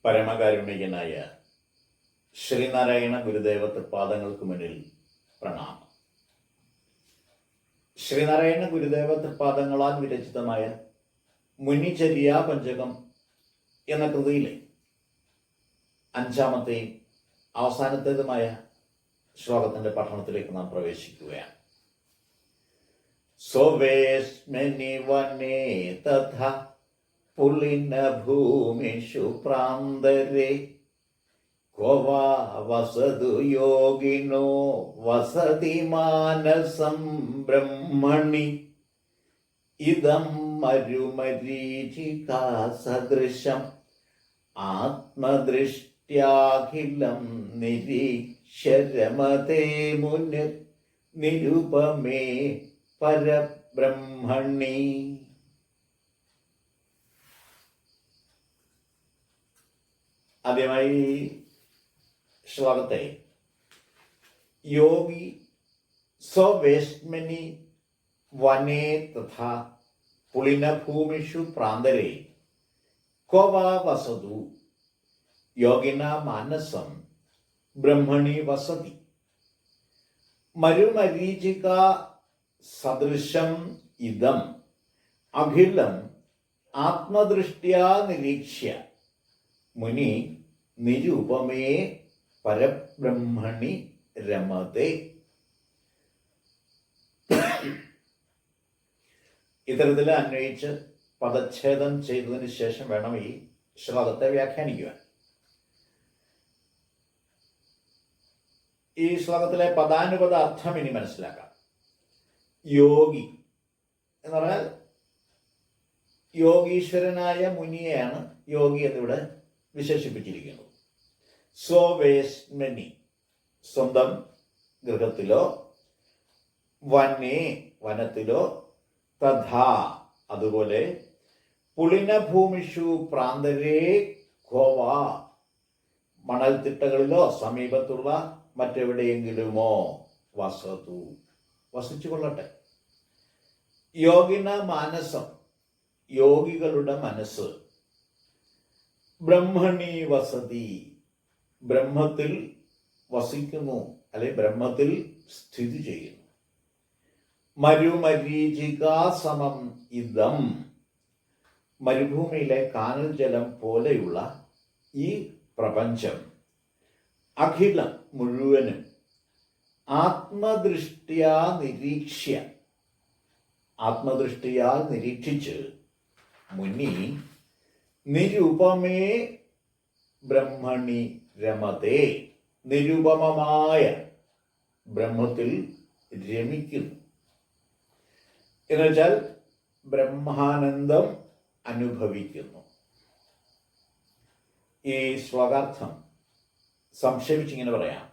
പരമകാരുണികനായ ശ്രീനാരായണ ഗുരുദേവ തൃപ്പാദങ്ങൾക്ക് മുന്നിൽ പ്രണാമം. ശ്രീനാരായണ ഗുരുദേവ തൃപ്പാദങ്ങളാൽ വിരചിതമായ മുനിചര്യാ പഞ്ചകം എന്ന കൃതിയിലെ അഞ്ചാമത്തെയും അവസാനത്തേതുമായ ശ്ലോകത്തിന്റെ പഠനത്തിലേക്ക് നാം പ്രവേശിക്കുകയാണ്. സ്വവേശ്മനി വനേ തഥാ പുലിന ഭൂമിഷു പ്രാന്തരേ ക്വവാ വസതു യോഗിനോ വസതി മാനസം ബ്രഹ്മണി ഇദം മരുമരീചികാ സദൃശം ആത്മദൃഷ്ട്യാഖിലം നിരീക്ഷരമതേ മുനിർ നിരുപമേ പരബ്രഹ്മണി. ആദ്യമായി ശ്ലോകത്തെ യോഗി സ്വവേശ്മനി വനേ തഥാ പുളിനഭൂമിഷു പ്രാന്തരേ ക്വവാ വസതു യോഗിന മാനസം ബ്രഹ്മണി വസതി മരുമരീചിക സദൃശം ഇദം അഖിലം ആത്മദൃഷ്ട്യാ നിരീക്ഷ്യ മുനി നിരുപമേ പരബ്രഹ്മണി രമതേ. ഇത്തരത്തിൽ അന്വയിച്ച് പദച്ഛേദം ചെയ്തതിന് ശേഷം വേണം ഈ ശ്ലോകത്തെ വ്യാഖ്യാനിക്കുവാൻ. ഈ ശ്ലോകത്തിലെ പദാനുപദ അർത്ഥം ഇനി മനസ്സിലാക്കാം. യോഗി എന്ന് പറഞ്ഞാൽ യോഗീശ്വരനായ മുനിയെയാണ് യോഗി എന്നിവിടെ വിശേഷിപ്പിച്ചിരിക്കുന്നത്. സ്വവേശ്മനി സ്വന്തം ഗൃഹത്തിലോ, വനേ വനത്തിലോ, തഥാ അതുപോലെ, പുളിനഭൂമിഷു പ്രാന്തരേ ഖോവാ മണൽത്തിട്ടകളിലോ സമീപത്തുള്ള മറ്റെവിടെയെങ്കിലുമോ വസതു വസിച്ചു കൊള്ളട്ടെ. യോഗിന മാനസം യോഗികളുടെ മനസ്സ്, ബ്രഹ്മണി വസതി ബ്രഹ്മത്തിൽ വസിക്കുന്നു, അല്ലെ ബ്രഹ്മത്തിൽ സ്ഥിതി ചെയ്യുന്നു. മരുമരീചികാ സമം ഇദം മരുഭൂമിയിലെ കാനൽ ജലം പോലെയുള്ള ഈ പ്രപഞ്ചം, അഖിലം മുഴുവനും, ആത്മദൃഷ്ട്യാ നിരീക്ഷ്യ ആത്മദൃഷ്ടിയാൽ നിരീക്ഷിച്ച് മുനി നിരുപമേ ബ്രഹ്മണി രമതേ നിരുപമമായ ബ്രഹ്മത്തിൽ രമിക്കുന്നു. എന്നുവെച്ചാൽ ബ്രഹ്മാനന്ദം അനുഭവിക്കുന്നു. ഈ ശ്ലോകാർത്ഥം സംക്ഷേപിച്ചിങ്ങനെ പറയാം.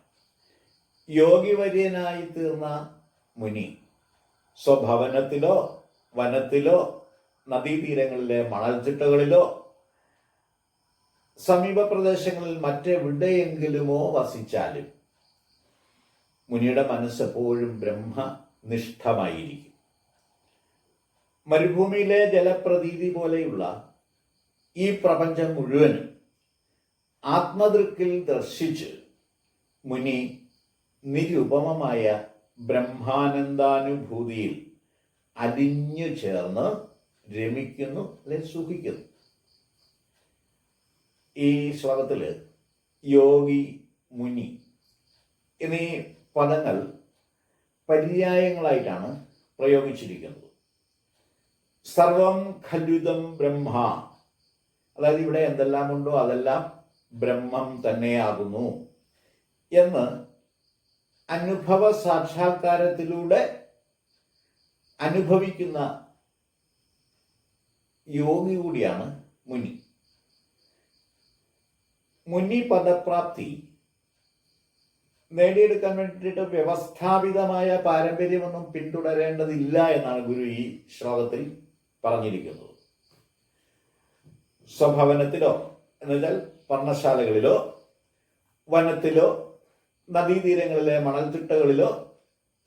യോഗിവര്യനായി തീർന്ന മുനി സ്വഭവനത്തിലോ, വനത്തിലോ, നദീതീരങ്ങളിലെ മണൽത്തിട്ടകളിലോ, സമീപ പ്രദേശങ്ങളിൽ മറ്റെവിടെയെങ്കിലുമോ വസിച്ചാലും മുനിയുടെ മനസ്സെപ്പോഴും ബ്രഹ്മനിഷ്ഠമായിരിക്കും. മരുഭൂമിയിലെ ജലപ്രതീതി പോലെയുള്ള ഈ പ്രപഞ്ചം മുഴുവനും ആത്മദൃക്കിൽ ദർശിച്ച് മുനി നിരുപമമായ ബ്രഹ്മാനന്ദാനുഭൂതിയിൽ അലിഞ്ഞു ചേർന്ന് രമിക്കുന്നു, അല്ലെ സുഖിക്കുന്നു. ഈ ശ്ലോകത്തിൽ യോഗി, മുനി എന്നീ പദങ്ങൾ പര്യായങ്ങളായിട്ടാണ് പ്രയോഗിച്ചിരിക്കുന്നത്. സർവം ഖല്യുതം ബ്രഹ്മ, അതായത് ഇവിടെ എന്തെല്ലാം ഉണ്ടോ അതെല്ലാം ബ്രഹ്മം തന്നെയാകുന്നു എന്ന് അനുഭവ സാക്ഷാത്കാരത്തിലൂടെ അനുഭവിക്കുന്ന യോഗി കൂടിയാണ് മുനി. മുനി പദപ്രാപ്തി നേടിയെടുക്കാൻ വേണ്ടിയിട്ട് വ്യവസ്ഥാപിതമായ പാരമ്പര്യമൊന്നും പിന്തുടരേണ്ടതില്ല എന്നാണ് ഗുരു ഈ ശ്ലോകത്തിൽ പറഞ്ഞിരിക്കുന്നത്. സ്വഭവനത്തിലോ എന്നുവെച്ചാൽ പർണശാലകളിലോ, വനത്തിലോ, നദീതീരങ്ങളിലെ മണൽത്തിട്ടകളിലോ,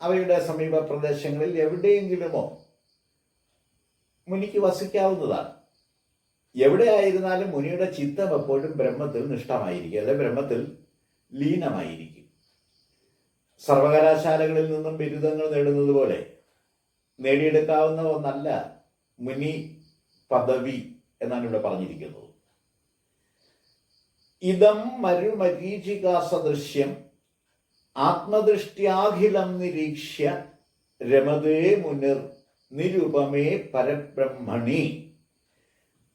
അവയുടെ സമീപ പ്രദേശങ്ങളിൽ എവിടെയെങ്കിലുമോ മുനിക്ക് വസിക്കാവുന്നതാണ്. എവിടെയായിരുന്നാലും മുനിയുടെ ചിത്തം എപ്പോഴും ബ്രഹ്മത്തിൽ നിഷ്ഠമായിരിക്കും, അല്ലെ ബ്രഹ്മത്തിൽ ലീനമായിരിക്കും. സർവകലാശാലകളിൽ നിന്നും ബിരുദങ്ങൾ നേടുന്നത് പോലെ നേടിയെടുക്കാവുന്ന ഒന്നല്ല മുനി പദവി എന്നാണ് ഇവിടെ പറഞ്ഞിരിക്കുന്നത്. ഇതം മരുമരീചികാ സദൃശ്യം ആത്മദൃഷ്ട്യാഖിലം നിരീക്ഷ്യ രമതേ മുനിർ നിരുപമേ പരബ്രഹ്മണി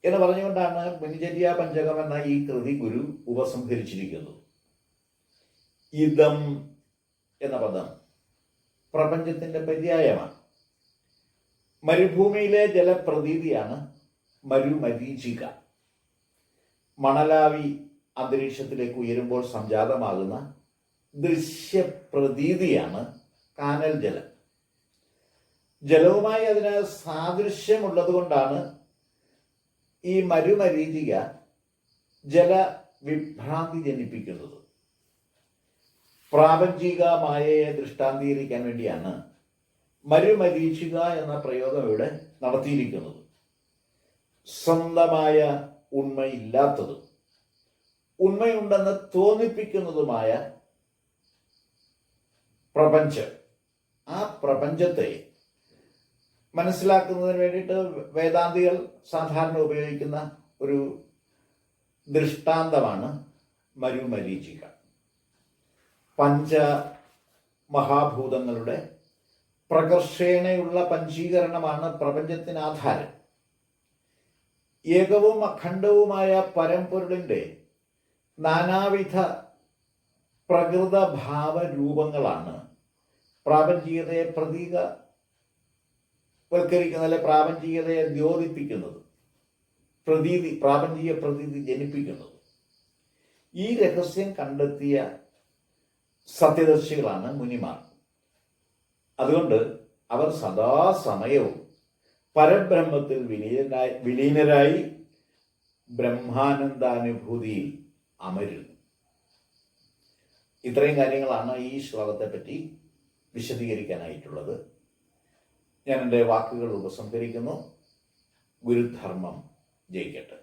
എന്ന് പറഞ്ഞുകൊണ്ടാണ് മുനിചര്യ പഞ്ചകം എന്ന ഈ കൃതി ഗുരു ഉപസംഹരിച്ചിരിക്കുന്നത്. ഇതം എന്ന പദം പ്രപഞ്ചത്തിന്റെ പര്യായമാണ്. മരുഭൂമിയിലെ ജലപ്രതീതിയാണ് മരുമരീചിക. മണലാവി അന്തരീക്ഷത്തിലേക്ക് ഉയരുമ്പോൾ സംജാതമാകുന്ന ദൃശ്യപ്രതീതിയാണ് കാനൽ ജലം. ജലവുമായി അതിന് സാദൃശ്യമുള്ളത് കൊണ്ടാണ് ഈ മരുമരീചിക ജലവിഭ്രാന്തി ജനിപ്പിക്കുന്നത്. പ്രാപഞ്ചിക മായയെ ദൃഷ്ടാന്തീകരിക്കാൻ വേണ്ടിയാണ് മരുമരീചിക എന്ന പ്രയോഗം ഇവിടെ നടത്തിയിരിക്കുന്നത്. സ്വന്തമായ ഉണ്മയില്ലാത്തതും ഉണ്മയുണ്ടെന്ന് തോന്നിപ്പിക്കുന്നതുമായ പ്രപഞ്ചം, ആ പ്രപഞ്ചത്തെ മനസ്സിലാക്കുന്നതിന് വേണ്ടിയിട്ട് വേദാന്തികൾ സാധാരണ ഉപയോഗിക്കുന്ന ഒരു ദൃഷ്ടാന്തമാണ് മരുമരീചിക. പഞ്ചമഹാഭൂതങ്ങളുടെ പ്രകർഷേണയുള്ള പഞ്ചീകരണമാണ് പ്രപഞ്ചത്തിന് ആധാരം. ഏകവും അഖണ്ഡവുമായ പരമ്പൊരുളിൻ്റെ നാനാവിധ പ്രകൃതഭാവ രൂപങ്ങളാണ് പ്രാപഞ്ചികതയെ പ്രതീകവൽക്കരിക്കുന്നത്, അല്ലെ പ്രാപഞ്ചികതയെ ദ്യോതിപ്പിക്കുന്നത്, പ്രാപഞ്ചിക പ്രതീതി ജനിപ്പിക്കുന്നത്. ഈ രഹസ്യം കണ്ടെത്തിയ സത്യദർശികളാണ് മുനിമാർ. അതുകൊണ്ട് അവർ സദാസമയവും പരബ്രഹ്മത്തിൽ വിലീനരായി ബ്രഹ്മാനന്ദാനുഭൂതിയിൽ അമരുന്നു. ഇത്രയും കാര്യങ്ങളാണ് ഈ ശ്ലോകത്തെ പറ്റി വിശദീകരിക്കാനായിട്ടുള്ളത്. ഞാൻ എൻ്റെ വാക്കുകൾ ഉപസംഹരിക്കുന്നു. ഗുരുധർമ്മം ജയിക്കട്ടെ.